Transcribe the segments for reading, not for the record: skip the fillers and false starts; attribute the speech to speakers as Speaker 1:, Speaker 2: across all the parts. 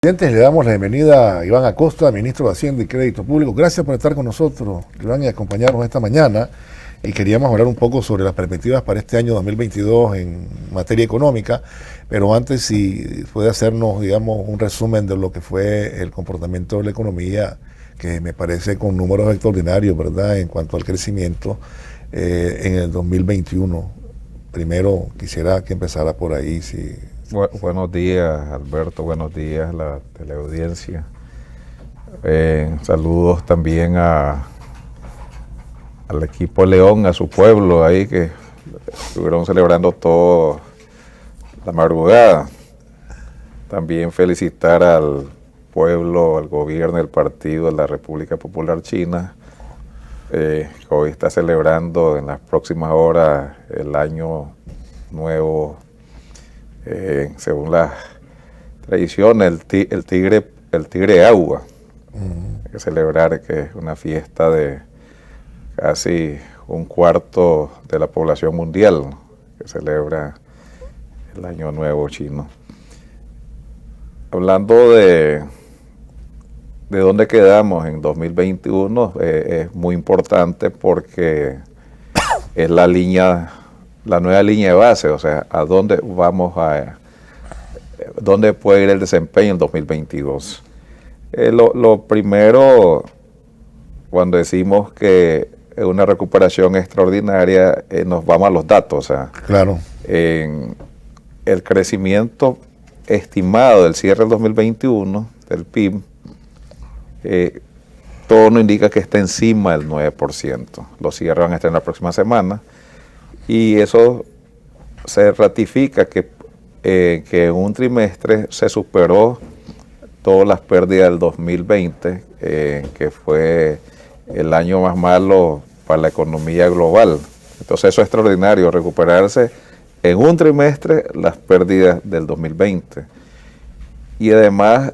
Speaker 1: Le damos la bienvenida a Iván Acosta, ministro de Hacienda y Crédito Público. Gracias por estar con nosotros, Iván, y acompañarnos esta mañana. Y queríamos hablar un poco sobre las perspectivas para este año 2022 en materia económica, pero antes, si puede hacernos, digamos, un resumen de lo que fue el comportamiento de la economía, que me parece con números extraordinarios, ¿verdad?, en cuanto al crecimiento en el 2021. Primero, quisiera que empezara por ahí, si...
Speaker 2: Buenos días, Alberto, buenos días a la teleaudiencia. Saludos también al equipo León, a su pueblo ahí que estuvieron celebrando toda la madrugada. También felicitar al pueblo, al gobierno, al partido de la República Popular China, que hoy está celebrando en las próximas horas el año nuevo. Según la tradición, el tigre agua, hay que celebrar, que es una fiesta de casi un cuarto de la población mundial, que celebra el año nuevo chino. Hablando de dónde quedamos en 2021, es muy importante porque es la nueva línea de base, o sea, a dónde dónde puede ir el desempeño en 2022. Lo primero, cuando decimos que es una recuperación extraordinaria, nos vamos a los datos. O sea,
Speaker 1: Claro.
Speaker 2: El crecimiento estimado del cierre del 2021, del PIB, todo nos indica que está encima del 9%. Los cierres van a estar en la próxima semana. Y eso se ratifica que en un trimestre se superó todas las pérdidas del 2020, que fue el año más malo para la economía global. Entonces eso es extraordinario, recuperarse en un trimestre las pérdidas del 2020. Y además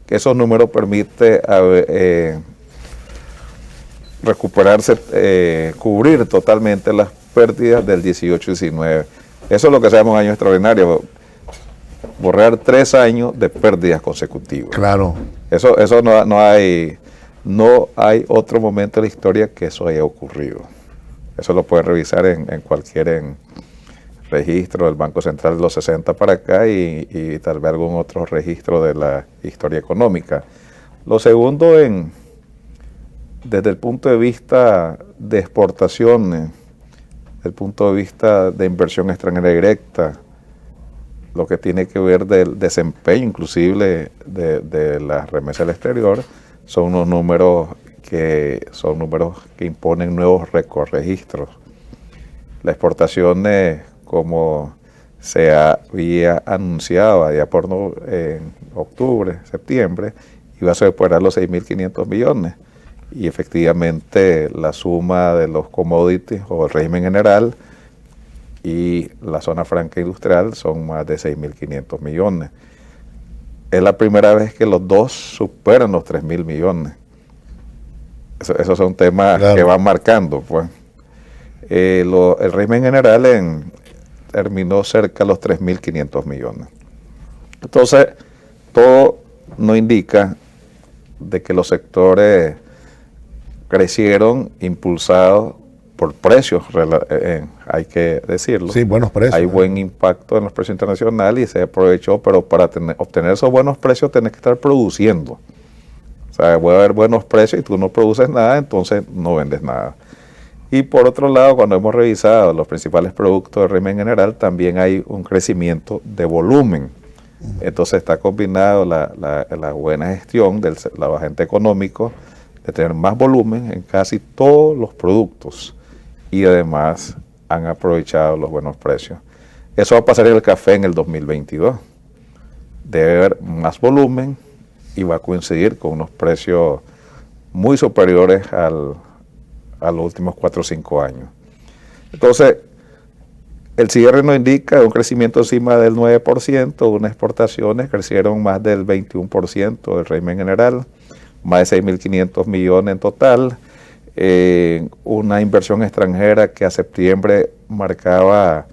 Speaker 2: que esos números permiten recuperarse, cubrir totalmente las pérdidas del 18-19. Eso es lo que se llama un año extraordinario, borrar 3 años de pérdidas consecutivas.
Speaker 1: Claro.
Speaker 2: Eso no hay otro momento de la historia que eso haya ocurrido. Eso lo pueden revisar en cualquier registro del Banco Central de los 60 para acá y tal vez algún otro registro de la historia económica. Lo segundo, desde el punto de vista de exportaciones, desde el punto de vista de inversión extranjera directa, lo que tiene que ver del desempeño inclusive de las remesas al exterior, son unos números que imponen nuevos registros. Las exportaciones, como se había anunciado allá en octubre, septiembre, iba a superar los 6.500 millones. Y efectivamente la suma de los commodities o el régimen general y la zona franca industrial son más de 6.500 millones. Es la primera vez que los dos superan los 3.000 millones. Esos son temas, claro, que van marcando, pues. El régimen general terminó cerca de los 3.500 millones. Entonces, todo nos indica de que los sectores crecieron impulsados por precios, hay que decirlo.
Speaker 1: Sí, buenos precios.
Speaker 2: Hay buen impacto en los precios internacionales y se aprovechó, pero para obtener esos buenos precios tienes que estar produciendo. O sea, puede haber buenos precios y tú no produces nada, entonces no vendes nada. Y por otro lado, cuando hemos revisado los principales productos del régimen general, también hay un crecimiento de volumen. Entonces está combinado la buena gestión del agente económico, de tener más volumen en casi todos los productos y además han aprovechado los buenos precios. Eso va a pasar en el café en el 2022. Debe haber más volumen y va a coincidir con unos precios muy superiores a los últimos 4 o 5 años. Entonces, el cierre nos indica un crecimiento encima del 9%, unas exportaciones crecieron más del 21% del régimen general, más de 6.500 millones en total, una inversión extranjera que a septiembre marcaba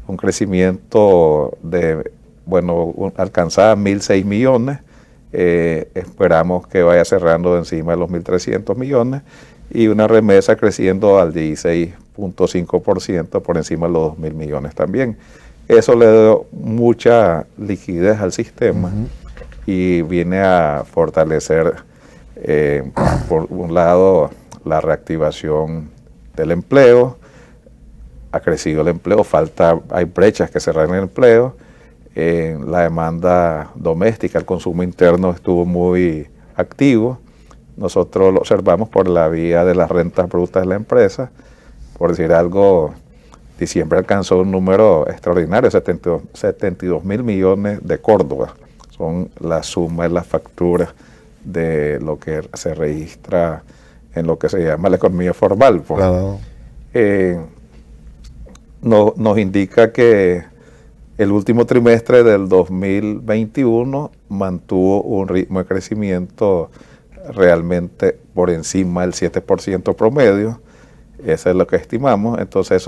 Speaker 2: un crecimiento de bueno, alcanzaba 1.006 millones, esperamos que vaya cerrando encima de los 1.300 millones y una remesa creciendo al 16.5% por encima de los 2.000 millones también. Eso le dio mucha liquidez al sistema y viene a fortalecer, por un lado, la reactivación del empleo. Ha crecido el empleo, hay brechas que cerrar en el empleo. La demanda doméstica, el consumo interno estuvo muy activo. Nosotros lo observamos por la vía de las rentas brutas de la empresa. Por decir algo, diciembre alcanzó un número extraordinario, 72 mil millones de Córdoba. Son la suma de las facturas de lo que se registra en lo que se llama la economía formal. Pues. Claro. Nos indica que el último trimestre del 2021 mantuvo un ritmo de crecimiento realmente por encima del 7% promedio. Eso es lo que estimamos. Entonces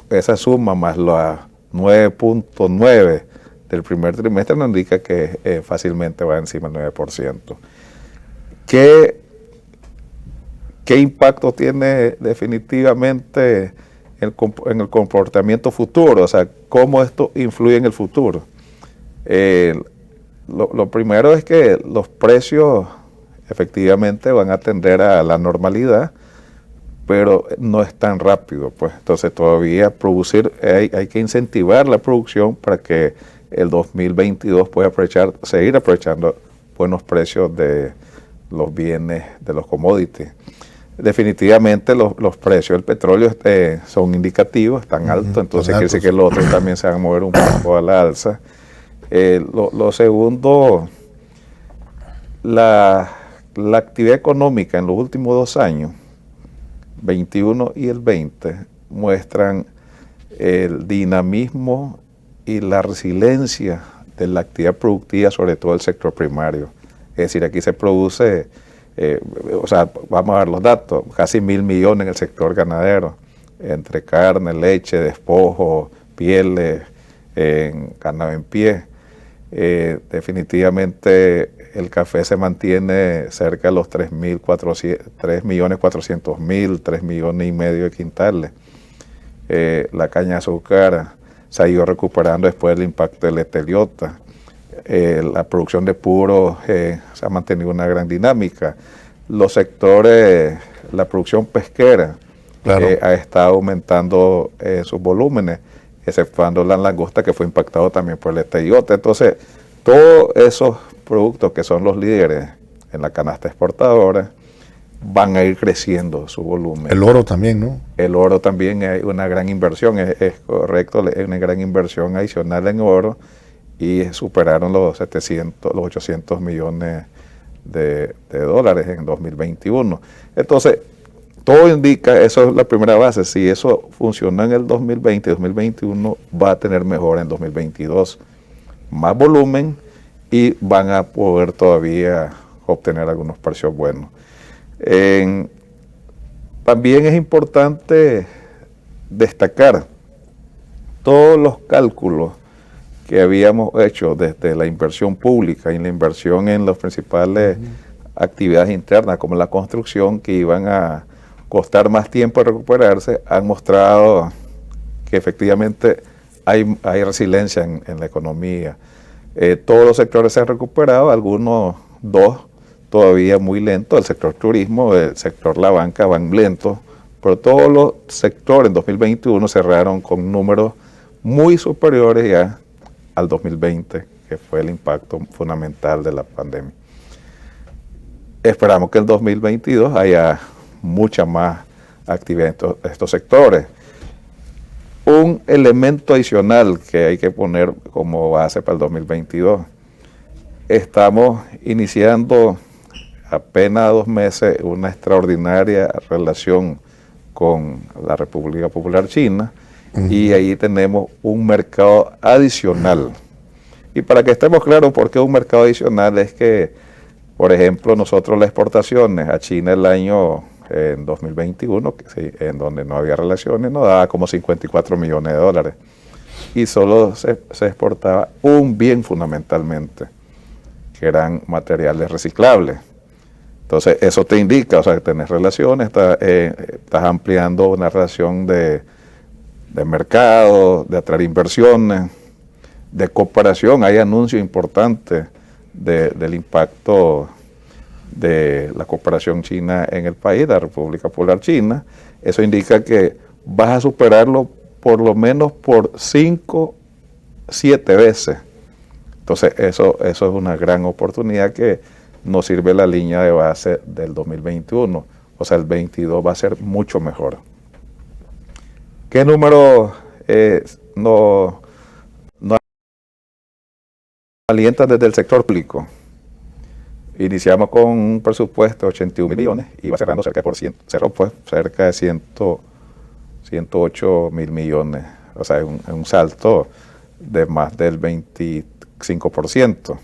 Speaker 2: esa suma más la 9.9 del primer trimestre nos indica que fácilmente va encima del 9%. ¿Qué impacto tiene definitivamente en el comportamiento futuro? O sea, ¿cómo esto influye en el futuro? Lo primero es que los precios efectivamente van a tender a la normalidad, pero no es tan rápido, pues. Entonces todavía hay que incentivar la producción para que el 2022 pueda seguir aprovechando buenos precios de los bienes, de los commodities. Definitivamente los precios del petróleo son indicativos, están altos, entonces quiere decir que los otros también se van a mover un poco a la alza. Lo segundo, la actividad económica en los últimos 2 años, 21 y el 20, muestran el dinamismo y la resiliencia de la actividad productiva, sobre todo el sector primario. Es decir, aquí se produce, vamos a ver los datos, casi 1.000 millones en el sector ganadero, entre carne, leche, despojo, pieles, ganado en pie. Definitivamente el café se mantiene cerca de los 3.400.000, 3 millones y medio de quintales. La caña de azúcar se ha ido recuperando después del impacto del esteliota. La producción de puros se ha mantenido una gran dinámica. Los sectores, la producción pesquera ha estado aumentando sus volúmenes, exceptuando la langosta, que fue impactado también por el esteliota. Entonces, todos esos productos que son los líderes en la canasta exportadora van a ir creciendo su volumen.
Speaker 1: El oro también, ¿no?
Speaker 2: El oro también es una gran inversión, es correcto, es una gran inversión adicional en oro, y superaron los 800 millones de dólares en 2021. Entonces, todo indica, eso es la primera base, si eso funciona en el 2020, 2021 va a tener mejor en 2022, más volumen, y van a poder todavía obtener algunos precios buenos. También es importante destacar todos los cálculos que habíamos hecho desde la inversión pública y la inversión en las principales actividades internas, como la construcción, que iban a costar más tiempo de recuperarse, han mostrado que efectivamente hay resiliencia en la economía. Todos los sectores se han recuperado, algunos dos todavía muy lentos, el sector turismo, el sector la banca van lentos, pero todos los sectores en 2021 cerraron con números muy superiores ya al 2020, que fue el impacto fundamental de la pandemia. Esperamos que el 2022 haya mucha más actividad en estos sectores. Un elemento adicional que hay que poner como base para el 2022. Estamos iniciando apenas 2 meses una extraordinaria relación con la República Popular China, y ahí tenemos un mercado adicional. Y para que estemos claros por qué un mercado adicional, es que, por ejemplo, nosotros las exportaciones a China el año en 2021, en donde no había relaciones, nos daba como 54 millones de dólares. y solo se exportaba un bien fundamentalmente, que eran materiales reciclables. Entonces, eso te indica, o sea, que tenés relaciones, estás ampliando una relación de mercado, de atraer inversiones, de cooperación. Hay anuncios importantes del impacto de la cooperación china en el país, la República Popular China. Eso indica que vas a superarlo por lo menos por 5, 7 veces. Entonces, eso es una gran oportunidad que nos sirve la línea de base del 2021. O sea, el 22 va a ser mucho mejor. ¿Qué número nos alientan desde el sector público? Iniciamos con un presupuesto de 81 millones y va cerrando cerca de cerró pues cerca de 108 mil millones. O sea, es un salto de más del 25%.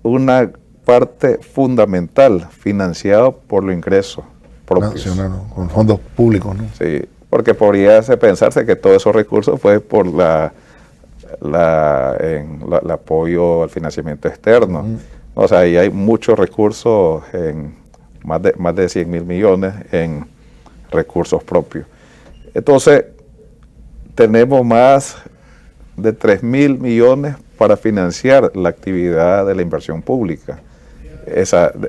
Speaker 2: Una parte fundamental financiada por los ingresos propios.
Speaker 1: Nacional, con fondos públicos, ¿no?
Speaker 2: Sí, porque podría pensarse que todos esos recursos fue por el apoyo al financiamiento externo. O sea, ahí hay muchos recursos, más de 100 mil millones en recursos propios. Entonces, tenemos más de 3 mil millones para financiar la actividad de la inversión pública.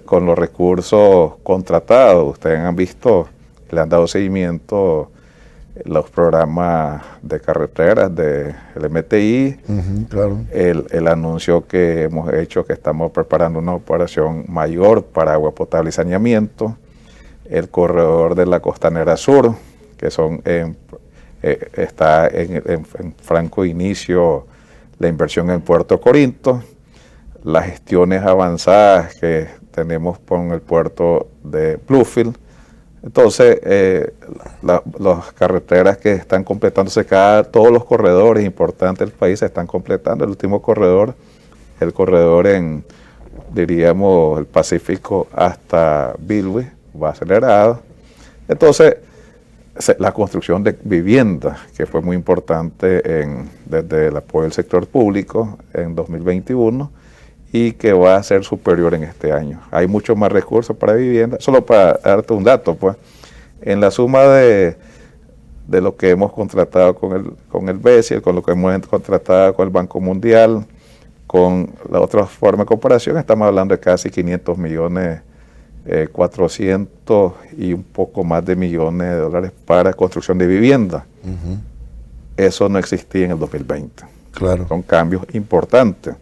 Speaker 2: Con los recursos contratados, ustedes han visto, le han dado seguimiento los programas de carreteras del MTI,
Speaker 1: claro.
Speaker 2: el anuncio que hemos hecho que estamos preparando una operación mayor para agua potable y saneamiento, el corredor de la Costanera Sur, que está en franco inicio la inversión en Puerto Corinto, las gestiones avanzadas que tenemos con el puerto de Bluefield. Entonces, las carreteras que están completándose, todos los corredores importantes del país se están completando. El último corredor, el corredor diríamos, el Pacífico hasta Bilwi, va acelerado. Entonces, la construcción de viviendas, que fue muy importante desde el apoyo del sector público en 2021, y que va a ser superior en este año. Hay mucho más recursos para vivienda. Solo para darte un dato, pues, en la suma de lo que hemos contratado con el BESI, con lo que hemos contratado con el Banco Mundial, con la otra forma de cooperación, estamos hablando de casi 500 millones, 400 y un poco más de millones de dólares para construcción de vivienda. Eso no existía en el 2020.
Speaker 1: Claro.
Speaker 2: Son cambios importantes.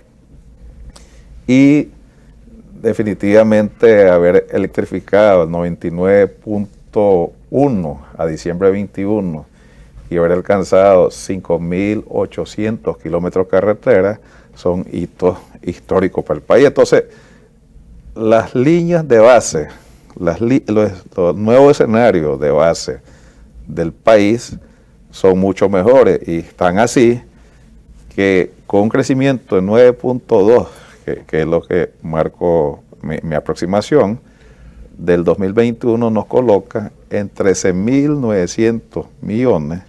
Speaker 2: Y definitivamente haber electrificado el 99.1 a diciembre de 21 y haber alcanzado 5.800 kilómetros de carretera son hitos históricos para el país. Entonces, las líneas de base, los nuevos escenarios de base del país son mucho mejores y están así que con un crecimiento de 9.2, que es lo que marco mi aproximación, del 2021 nos coloca en 13.900 millones,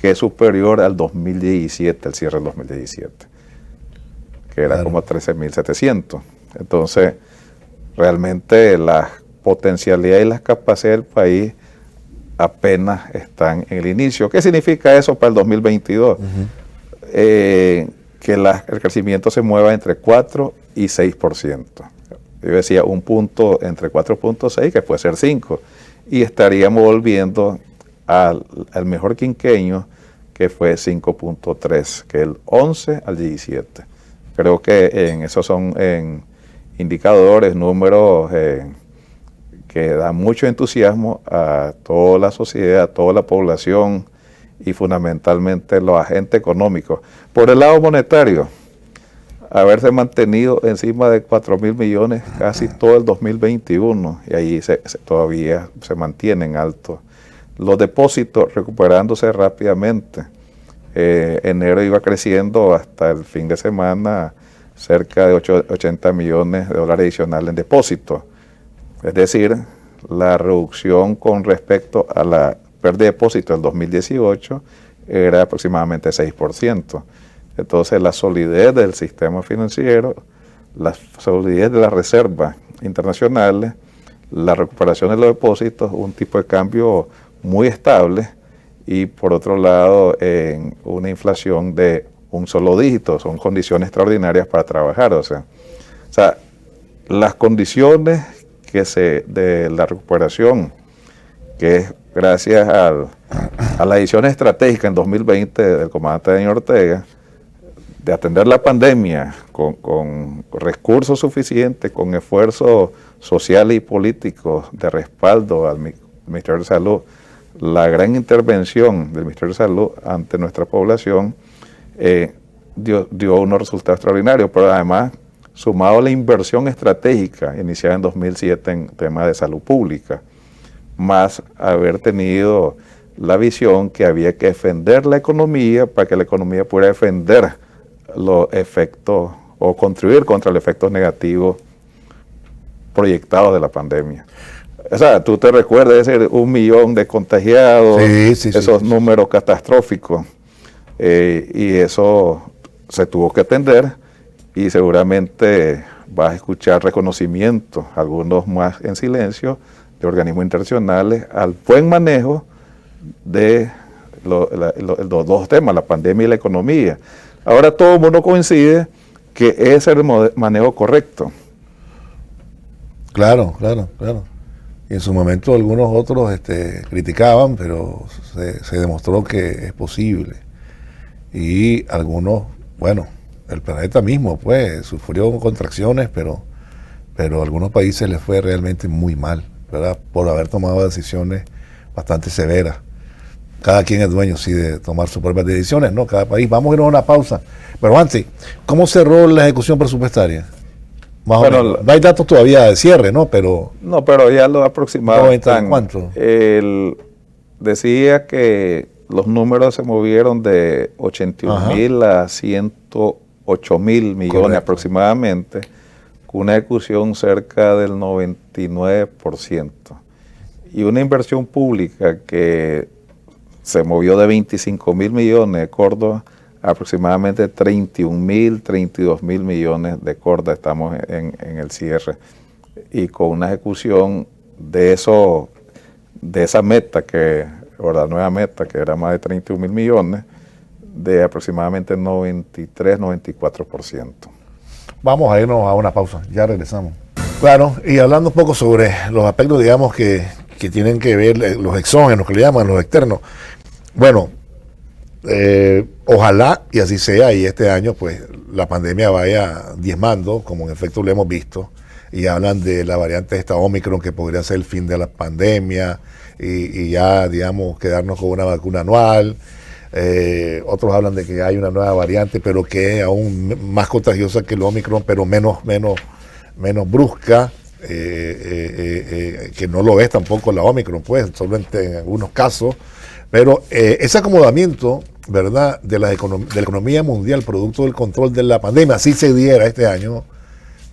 Speaker 2: que es superior al 2017, el cierre del 2017, que era como 13.700. Entonces, realmente las potencialidades y las capacidades del país apenas están en el inicio. ¿Qué significa eso para el 2022? Que el crecimiento se mueva entre 4 y 6%. Yo decía un punto entre 4.6, que puede ser 5, y estaríamos volviendo al mejor quinquenio, que fue 5.3, que el 11 al 17. Creo que esos son indicadores, números que dan mucho entusiasmo a toda la sociedad, a toda la población y fundamentalmente los agentes económicos. Por el lado monetario, haberse mantenido encima de 4.000 millones casi todo el 2021, y ahí todavía se mantienen altos. Los depósitos recuperándose rápidamente. Enero iba creciendo hasta el fin de semana cerca de 80 millones de dólares adicionales en depósitos. Es decir, la reducción con respecto a la pérdida de depósito del 2018 era aproximadamente 6%. Entonces la solidez del sistema financiero, la solidez de las reservas internacionales, la recuperación de los depósitos, un tipo de cambio muy estable y por otro lado en una inflación de un solo dígito, son condiciones extraordinarias para trabajar. O sea las condiciones de la recuperación, que es gracias a la decisión estratégica en 2020 del comandante Daniel Ortega, de atender la pandemia con recursos suficientes, con esfuerzos sociales y políticos de respaldo al Ministerio de Salud, la gran intervención del Ministerio de Salud ante nuestra población dio unos resultados extraordinarios, pero además, sumado a la inversión estratégica iniciada en 2007 en temas de salud pública, más haber tenido la visión que había que defender la economía para que la economía pudiera defender los efectos o contribuir contra los efectos negativos proyectados de la pandemia. O sea, tú te recuerdas ese 1 millón de contagiados, esos números catastróficos, y eso se tuvo que atender y seguramente vas a escuchar reconocimientos, algunos más en silencio, de organismos internacionales al buen manejo de los dos temas, la pandemia y la economía. Ahora todo el mundo coincide que ese es el manejo correcto.
Speaker 1: Claro. Y en su momento algunos otros criticaban, pero se demostró que es posible. Y algunos, bueno, el planeta mismo pues sufrió contracciones, pero a algunos países les fue realmente muy mal, ¿verdad? Por haber tomado decisiones bastante severas. Cada quien es dueño, sí, de tomar sus propias decisiones, ¿no? Cada país. Vamos a irnos a una pausa. Pero antes, ¿cómo cerró la ejecución presupuestaria? Más o menos. No hay datos todavía de cierre, ¿no? Pero
Speaker 2: ya lo aproximado están.
Speaker 1: ¿Cuánto?
Speaker 2: Decía que los números se movieron de 81.000 a 108.000 millones. Correcto. Aproximadamente, con una ejecución cerca del 99%. Y una inversión pública que se movió de 25.000 millones de Córdoba a aproximadamente 31.000, 32.000 millones de Córdoba. Estamos en el cierre. Y con una ejecución de esa meta, o la nueva meta, que era más de 31.000 millones, de aproximadamente 93, 94%.
Speaker 1: Vamos a irnos a una pausa, ya regresamos. Claro, y hablando un poco sobre los aspectos, digamos, que tienen que ver los exógenos, que le llaman los externos. Bueno, ojalá y así sea, y este año pues la pandemia vaya diezmando, como en efecto lo hemos visto, y hablan de la variante esta Omicron, que podría ser el fin de la pandemia, y ya, digamos, quedarnos con una vacuna anual. Otros hablan de que hay una nueva variante, pero que es aún más contagiosa que el Omicron, pero menos brusca, que no lo es tampoco la Omicron, pues, solamente en algunos casos. Pero ese acomodamiento, ¿verdad?, de la economía mundial, producto del control de la pandemia, si se diera este año,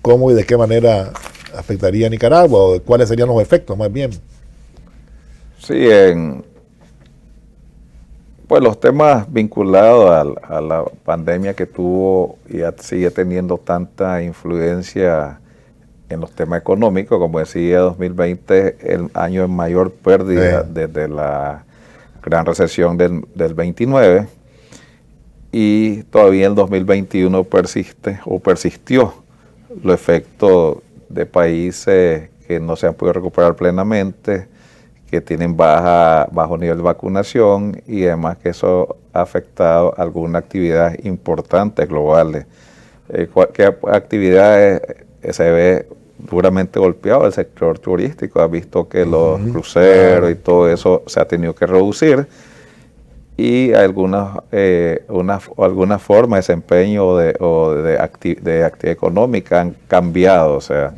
Speaker 1: ¿cómo y de qué manera afectaría a Nicaragua? ¿O cuáles serían los efectos, más bien?
Speaker 2: Sí, pues los temas vinculados a la pandemia que tuvo y sigue teniendo tanta influencia en los temas económicos, como decía, 2020, el año de mayor pérdida desde la gran recesión del 29, y todavía el 2021 persistió los efectos de países que no se han podido recuperar plenamente, que tienen bajo nivel de vacunación, y además que eso ha afectado algunas actividades importantes globales. ¿Qué actividades se ve duramente golpeado? El sector turístico. Ha visto que los cruceros y todo eso se ha tenido que reducir, y alguna forma de desempeño de actividad económica han cambiado, o sea,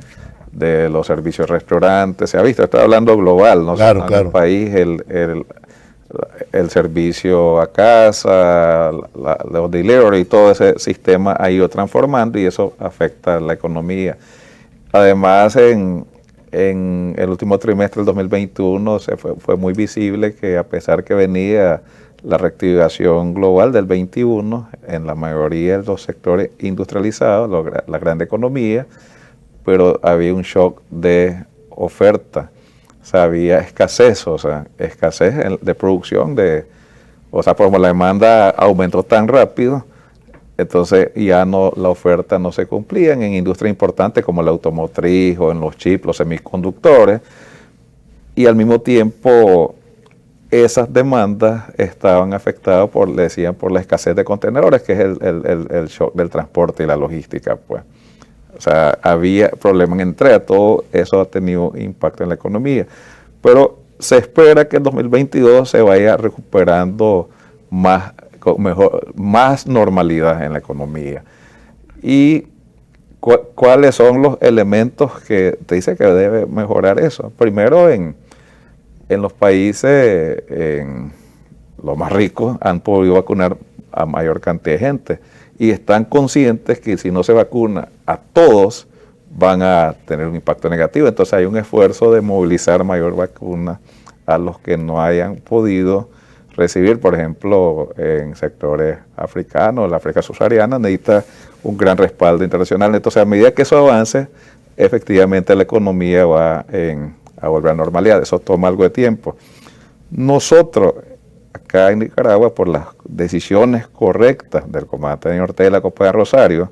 Speaker 2: de los servicios de restaurantes, se ha visto, estoy hablando global, no
Speaker 1: claro,
Speaker 2: en el país, el servicio a casa, los delivery, todo ese sistema ha ido transformando, y eso afecta a la economía. Además, en En el último trimestre del 2021 fue muy visible que, a pesar que venía la reactivación global del 21 en la mayoría de los sectores industrializados, la gran economía, pero había un shock de oferta. O sea, había escasez, de producción, como la demanda aumentó tan rápido, entonces ya la oferta no se cumplía en industrias importantes como la automotriz o en los chips, los semiconductores, y al mismo tiempo esas demandas estaban afectadas por la escasez de contenedores, que es el shock del transporte y la logística, pues. O sea, había problemas en entrega, todo eso ha tenido impacto en la economía. Pero se espera que en 2022 se vaya recuperando más normalidad en la economía. ¿Y cuáles son los elementos que te dice que debe mejorar eso? Primero, en los países, los más ricos, han podido vacunar a mayor cantidad de gente y están conscientes que si no se vacuna a todos, van a tener un impacto negativo. Entonces hay un esfuerzo de movilizar mayor vacuna a los que no hayan podido recibir. Por ejemplo, en sectores africanos, la África subsahariana necesita un gran respaldo internacional. Entonces, a medida que eso avance, efectivamente la economía va a volver a normalidad. Eso toma algo de tiempo. Nosotros, acá en Nicaragua, por las decisiones correctas del comandante Daniel Ortega de la Compañía Rosario,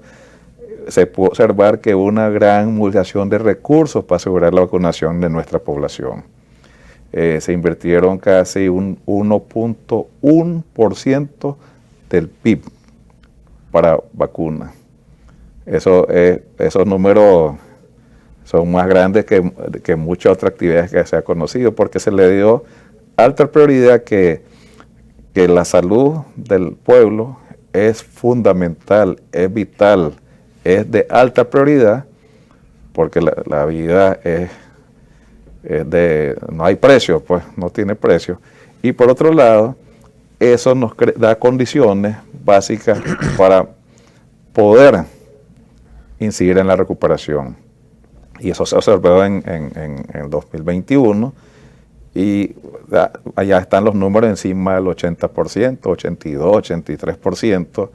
Speaker 2: se pudo observar que hubo una gran movilización de recursos para asegurar la vacunación de nuestra población. Se invirtieron casi un 1.1% del PIB para vacunas. Esos números son más grandes que muchas otras actividades que se ha conocido, porque se le dio alta prioridad que la salud del pueblo es fundamental, es vital, es de alta prioridad, porque la vida no hay precio, pues no tiene precio. Y por otro lado, eso nos da condiciones básicas para poder incidir en la recuperación. Y eso se observó en el 2021, y allá están los números encima del 80%, 82%, 83%,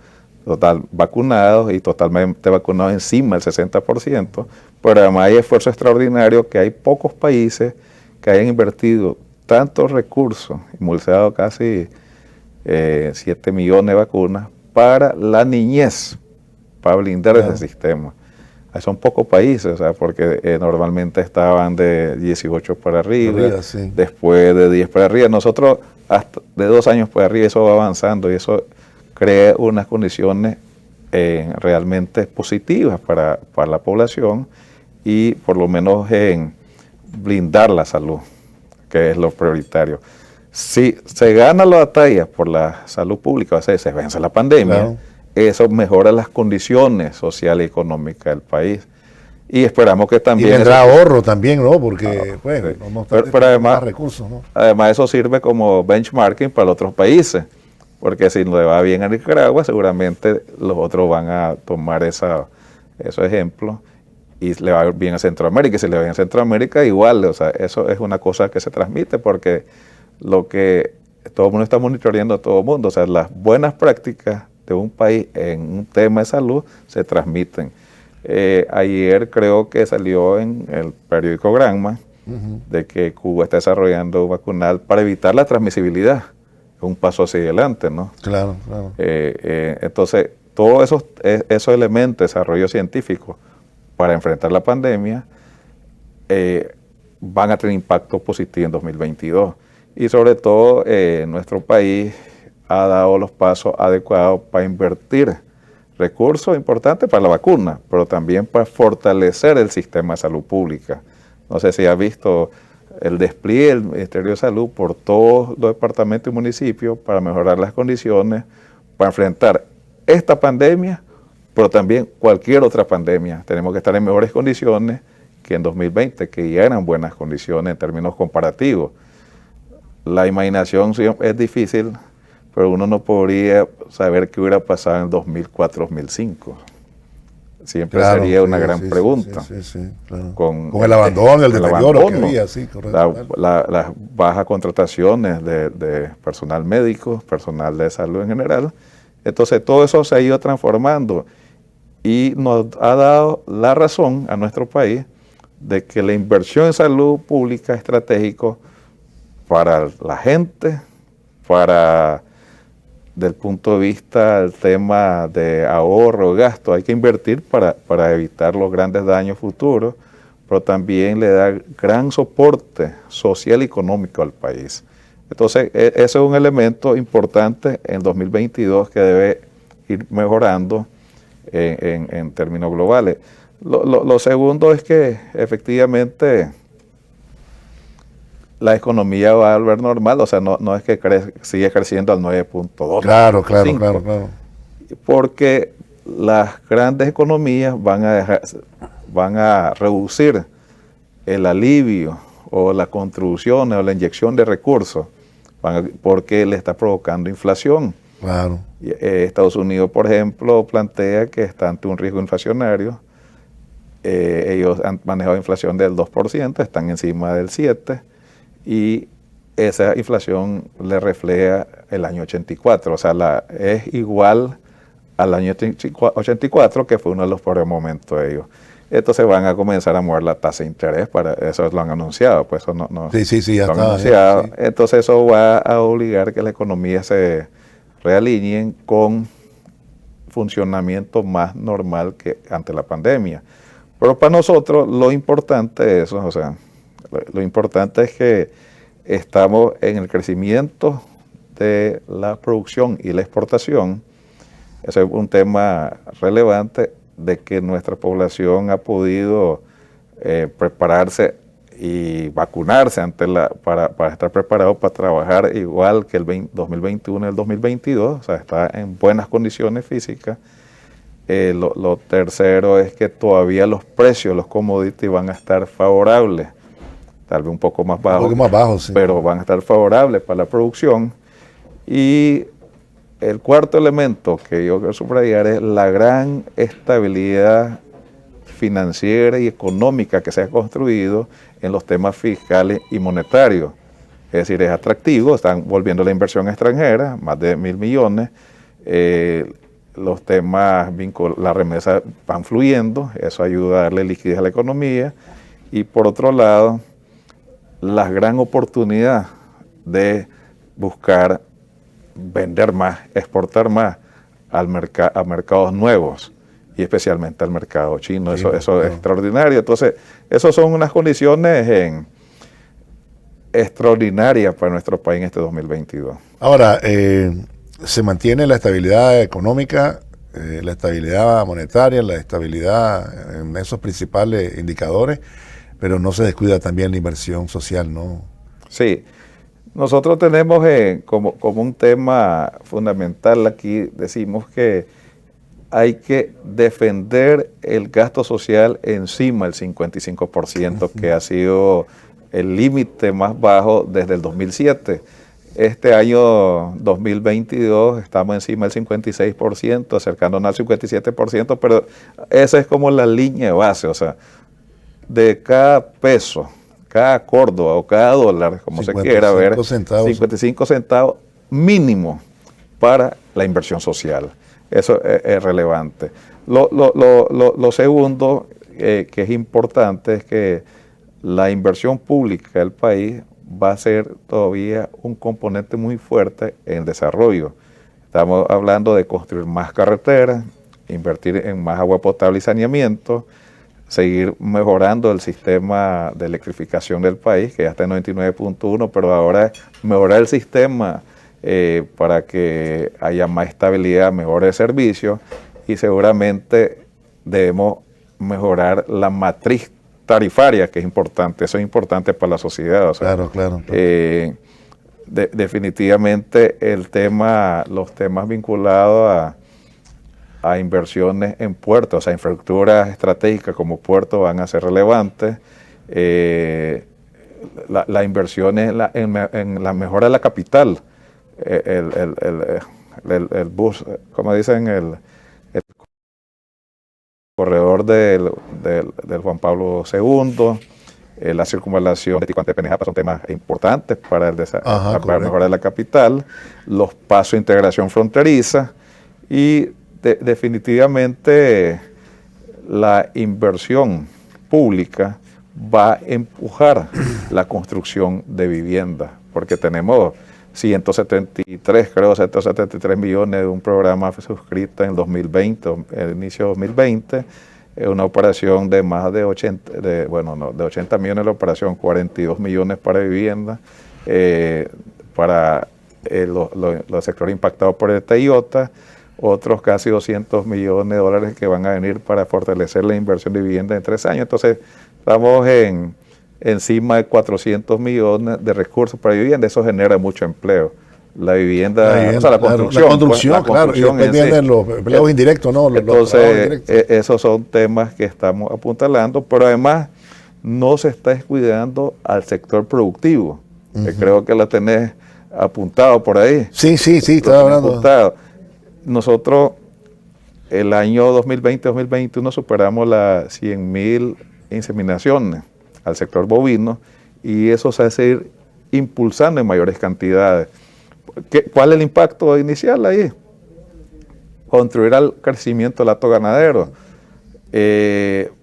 Speaker 2: total vacunados, y totalmente vacunados encima del 60%, pero además hay esfuerzo extraordinario, que hay pocos países que hayan invertido tantos recursos, impulsado casi 7 millones de vacunas para la niñez, para blindar ese sistema. Son pocos países, porque normalmente estaban de 18 para arriba, sí. Después de 10 para arriba. Nosotros, hasta de 2 años para arriba, eso va avanzando, y eso crea unas condiciones realmente positivas para la población, y por lo menos en blindar la salud, que es lo prioritario. Si se gana la batalla por la salud pública, se vence la pandemia, claro, eso mejora las condiciones sociales y económicas del país. Y esperamos que también...
Speaker 1: Y vendrá ahorro también, ¿no? Porque, bueno, sí, no
Speaker 2: pero además,
Speaker 1: más recursos, ¿no?
Speaker 2: Además, eso sirve como benchmarking para los otros países, porque si le va bien a Nicaragua, seguramente los otros van a tomar esos ejemplos, y le va bien a Centroamérica. Y si le va bien a Centroamérica, igual. O sea, eso es una cosa que se transmite, porque lo que todo el mundo está monitoreando a todo el mundo, o sea, las buenas prácticas de un país en un tema de salud se transmiten. Ayer creo que salió en el periódico Granma de que Cuba está desarrollando vacunal para evitar la transmisibilidad. Es un paso hacia adelante, ¿no?
Speaker 1: Claro, claro.
Speaker 2: Entonces, todos esos elementos de desarrollo científico para enfrentar la pandemia van a tener impacto positivo en 2022. Y sobre todo, nuestro país ha dado los pasos adecuados para invertir recursos importantes para la vacuna, pero también para fortalecer el sistema de salud pública. No sé si has visto el despliegue del Ministerio de Salud por todos los departamentos y municipios para mejorar las condiciones para enfrentar esta pandemia, pero también cualquier otra pandemia. Tenemos que estar en mejores condiciones que en 2020, que ya eran buenas condiciones en términos comparativos. La imaginación es difícil, pero uno no podría saber qué hubiera pasado en 2004-2005. siempre
Speaker 1: Claro,
Speaker 2: sería una
Speaker 1: sí,
Speaker 2: gran
Speaker 1: sí,
Speaker 2: pregunto.
Speaker 1: Claro.
Speaker 2: Con
Speaker 1: el abandono, el
Speaker 2: el
Speaker 1: deterioro
Speaker 2: abandono,
Speaker 1: que había, sí, correcto.
Speaker 2: las bajas contrataciones de personal médico, personal de salud en general. Entonces todo eso se ha ido transformando y nos ha dado la razón a nuestro país de que la inversión en salud pública es estratégico para la gente, para del punto de vista del tema de ahorro, gasto, hay que invertir para evitar los grandes daños futuros, pero también le da gran soporte social y económico al país. Entonces, ese es un elemento importante en 2022 que debe ir mejorando en términos globales. Lo segundo es que efectivamente la economía va a volver normal, o sea, no es que sigue creciendo al 9.2.
Speaker 1: Claro, claro.
Speaker 2: Porque las grandes economías van a reducir el alivio o las contribuciones o la inyección de recursos, porque le está provocando inflación.
Speaker 1: Claro.
Speaker 2: Estados Unidos, por ejemplo, plantea que está ante un riesgo inflacionario. Ellos han manejado inflación del 2%, están encima del 7%, y esa inflación le refleja el año 84, o sea, es igual al año 84, que fue uno de los peores momentos de ellos. Entonces van a comenzar a mover la tasa de interés, para eso lo han anunciado, pues eso
Speaker 1: Sí, ya
Speaker 2: lo han
Speaker 1: está.
Speaker 2: anunciado.
Speaker 1: Sí.
Speaker 2: Entonces eso va a obligar a que la economía se realineen con funcionamiento más normal que ante la pandemia. Pero para nosotros lo importante es eso, o sea, lo importante es que estamos en el crecimiento de la producción y la exportación. Ese es un tema relevante, de que nuestra población ha podido prepararse y vacunarse para estar preparado para trabajar igual que el 2021 y el 2022, o sea, está en buenas condiciones físicas. Lo tercero es que todavía los precios, los commodities van a estar favorables, tal vez un poco más bajos,
Speaker 1: Sí.
Speaker 2: pero van a estar favorables para la producción. Y el cuarto elemento que yo quiero subrayar es la gran estabilidad financiera y económica que se ha construido en los temas fiscales y monetarios. Es decir, es atractivo, están volviendo la inversión extranjera, más de 1.000 millones, los temas, las remesas van fluyendo, eso ayuda a darle liquidez a la economía, y por otro lado, la gran oportunidad de buscar vender más, exportar más a mercados nuevos, y especialmente al mercado chino. Eso es extraordinario. Entonces, esas son unas condiciones extraordinarias para nuestro país en este 2022.
Speaker 1: Ahora, se mantiene la estabilidad económica, la estabilidad monetaria, la estabilidad en esos principales indicadores, pero no se descuida también la inversión social, ¿no?
Speaker 2: Sí. Nosotros tenemos como un tema fundamental aquí, decimos que hay que defender el gasto social encima del 55%, que ha sido el límite más bajo desde el 2007. Este año 2022 estamos encima del 56%, acercándonos al 57%, pero esa es como la línea de base, o sea, de cada peso, cada córdoba o cada dólar, como se quiera ver, 55 centavos mínimo para la inversión social. Eso es relevante. Lo segundo que es importante es que la inversión pública del país va a ser todavía un componente muy fuerte en desarrollo. Estamos hablando de construir más carreteras, invertir en más agua potable y saneamiento, seguir mejorando el sistema de electrificación del país, que ya está en 99.1, pero ahora mejorar el sistema para que haya más estabilidad, mejores servicios, y seguramente debemos mejorar la matriz tarifaria, que es importante. Eso es importante para la sociedad. O sea,
Speaker 1: claro.
Speaker 2: Definitivamente los temas vinculados a inversiones en puertos, o sea, infraestructuras estratégicas como puertos van a ser relevantes. La inversión en la mejora de la capital, el bus, como dicen, el corredor del Juan Pablo II, la circunvalación de Ticuantepe-Nejapa son temas importantes para para mejorar la capital, los pasos de integración fronteriza y definitivamente la inversión pública va a empujar la construcción de vivienda, porque tenemos 173 millones de un programa suscrito en 2020, el inicio de 2020, una operación de más de 80 millones la operación, 42 millones para vivienda, para los sectores impactados por el TIOTA, otros casi 200 millones de dólares que van a venir para fortalecer la inversión de vivienda en 3 años. Entonces, estamos encima de 400 millones de recursos para vivienda. Eso genera mucho empleo. La vivienda, o sea, la construcción,
Speaker 1: claro, y después vienen los empleos indirectos, ¿no?
Speaker 2: Entonces, esos son temas que estamos apuntalando, pero además no se está descuidando al sector productivo. Creo que lo tenés apuntado por ahí.
Speaker 1: Sí, estaba hablando.
Speaker 2: Apuntado. Nosotros, el año 2020-2021, superamos las 100.000 inseminaciones al sector bovino, y eso se va a seguir impulsando en mayores cantidades. ¿Cuál es el impacto inicial ahí? Contribuir al crecimiento del hato ganadero,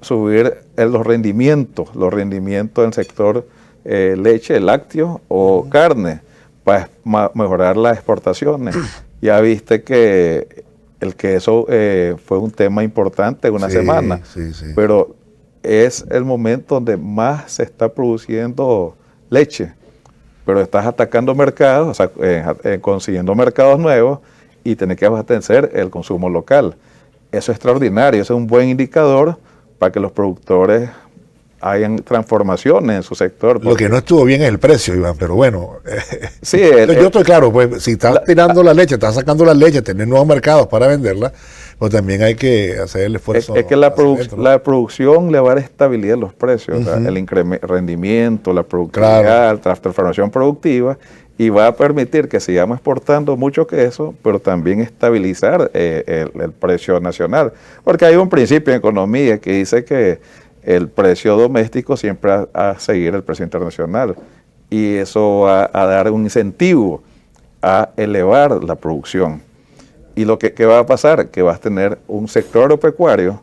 Speaker 2: subir los rendimientos del sector leche, lácteo o carne, para mejorar las exportaciones. Ya viste que el queso fue un tema importante en una semana, pero es el momento donde más se está produciendo leche, pero estás atacando mercados, o sea, consiguiendo mercados nuevos, y tenés que abastecer el consumo local. Eso es extraordinario, eso es un buen indicador para que los productores hayan transformaciones en su sector.
Speaker 1: Lo que no estuvo bien es el precio, Iván, pero bueno.
Speaker 2: Sí,
Speaker 1: yo estoy claro, pues si estás tirando la leche, estás sacando la leche, tener nuevos mercados para venderla, pues también hay que hacer el esfuerzo.
Speaker 2: Es que la producción le va a dar estabilidad a los precios, o sea, el rendimiento, la productividad, la transformación productiva, y va a permitir que sigamos exportando mucho queso, pero también estabilizar el precio nacional. Porque hay un principio en economía que dice que el precio doméstico siempre va a seguir el precio internacional, y eso va a dar un incentivo a elevar la producción. Y lo que va a pasar, que vas a tener un sector agropecuario,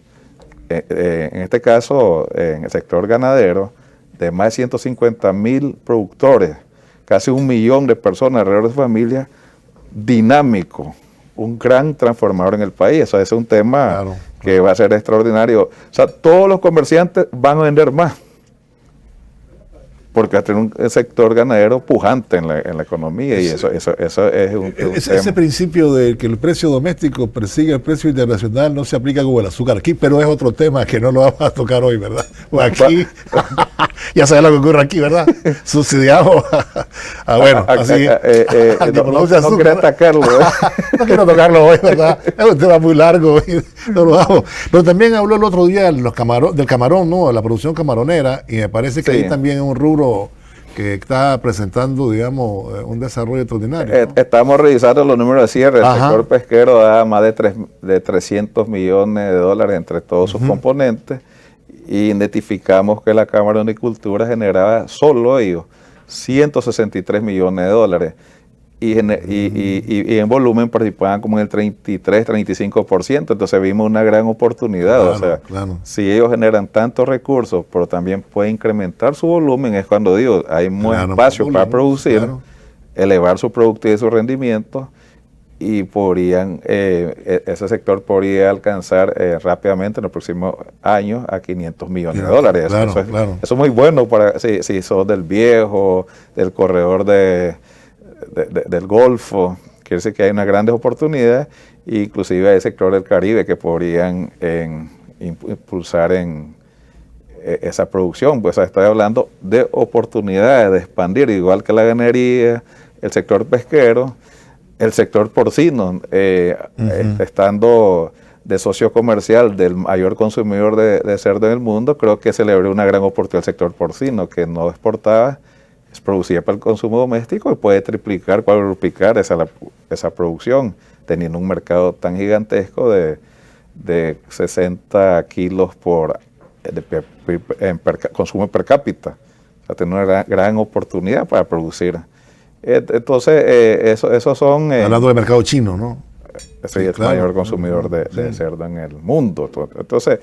Speaker 2: en este caso en el sector ganadero, de más de 150.000 productores, casi 1 millón de personas alrededor de su familia, dinámico, un gran transformador en el país. Eso es un tema que va a ser extraordinario. O sea, todos los comerciantes van a vender más, porque va a tener un sector ganadero pujante en la economía, y eso es un tema.
Speaker 1: Ese principio de que el precio doméstico persigue el precio internacional no se aplica como el azúcar aquí, pero es otro tema que no lo vamos a tocar hoy, ¿verdad? Pues aquí, ya sabes lo que ocurre aquí, ¿verdad? Subsidiamos bueno, así.
Speaker 2: No quiero atacarlo.
Speaker 1: No quiero tocarlo hoy, ¿verdad? Es un tema muy largo, no lo hago. Pero también habló el otro día del camarón, ¿no? La producción camaronera, y me parece que ahí también es un rubro que está presentando, digamos, un desarrollo extraordinario, ¿no?
Speaker 2: Estamos revisando los números de cierre. El sector pesquero da más de 300 millones de dólares entre todos sus componentes, y identificamos que la camaronicultura generaba solo ellos 163 millones de dólares. Y en volumen participaban como en el 33-35%, entonces vimos una gran oportunidad. Si ellos generan tantos recursos, pero también pueden incrementar su volumen, es cuando digo, hay más espacio para producir, elevar su productividad y su rendimiento, y podrían, ese sector podría alcanzar rápidamente en los próximos años a 500 millones de dólares. Eso es muy bueno para si sos del Viejo, del corredor del Golfo. Quiere decir que hay unas grandes oportunidades, inclusive hay sector del Caribe que podrían impulsar en esa producción. Pues estoy hablando de oportunidades de expandir, igual que la ganadería, el sector pesquero, el sector porcino, estando de socio comercial del mayor consumidor de cerdo en el mundo. Creo que se le abrió una gran oportunidad al sector porcino, que no exportaba, es producida para el consumo doméstico, y puede triplicar, cuadruplicar esa producción, teniendo un mercado tan gigantesco de de 60 kilos consumo per cápita. O sea, tiene una gran oportunidad para producir. Entonces, esos son...
Speaker 1: Hablando del mercado chino, ¿no?
Speaker 2: Sí, es el mayor consumidor de cerdo en el mundo. Entonces,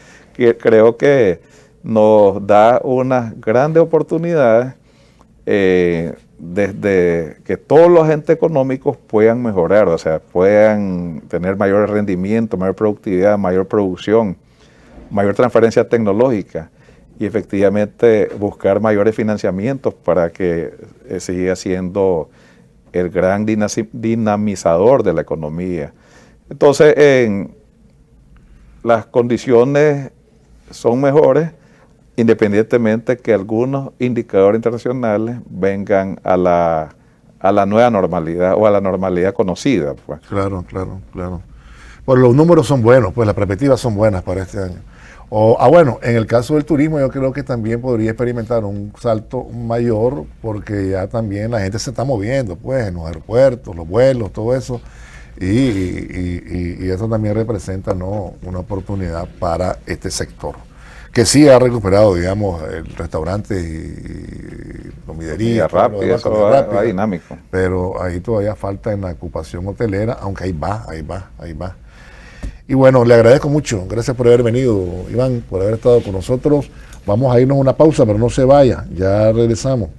Speaker 2: creo que nos da unas grandes oportunidades desde que todos los agentes económicos puedan mejorar, o sea, puedan tener mayor rendimiento, mayor productividad, mayor producción, mayor transferencia tecnológica y efectivamente buscar mayores financiamientos para que siga siendo el gran dinamizador de la economía. Entonces, las condiciones son mejores independientemente que algunos indicadores internacionales vengan a la nueva normalidad o a la normalidad conocida. Pues.
Speaker 1: Claro. Bueno, los números son buenos, pues las perspectivas son buenas para este año. Bueno, en el caso del turismo yo creo que también podría experimentar un salto mayor porque ya también la gente se está moviendo, pues, en los aeropuertos, los vuelos, todo eso. Y eso también representa, ¿no?, una oportunidad para este sector, que sí ha recuperado, digamos, el restaurante y comidería.
Speaker 2: Rápido, eso va dinámico.
Speaker 1: Pero ahí todavía falta en la ocupación hotelera, aunque ahí va. Y bueno, le agradezco mucho. Gracias por haber venido, Iván, por haber estado con nosotros. Vamos a irnos a una pausa, pero no se vaya. Ya regresamos.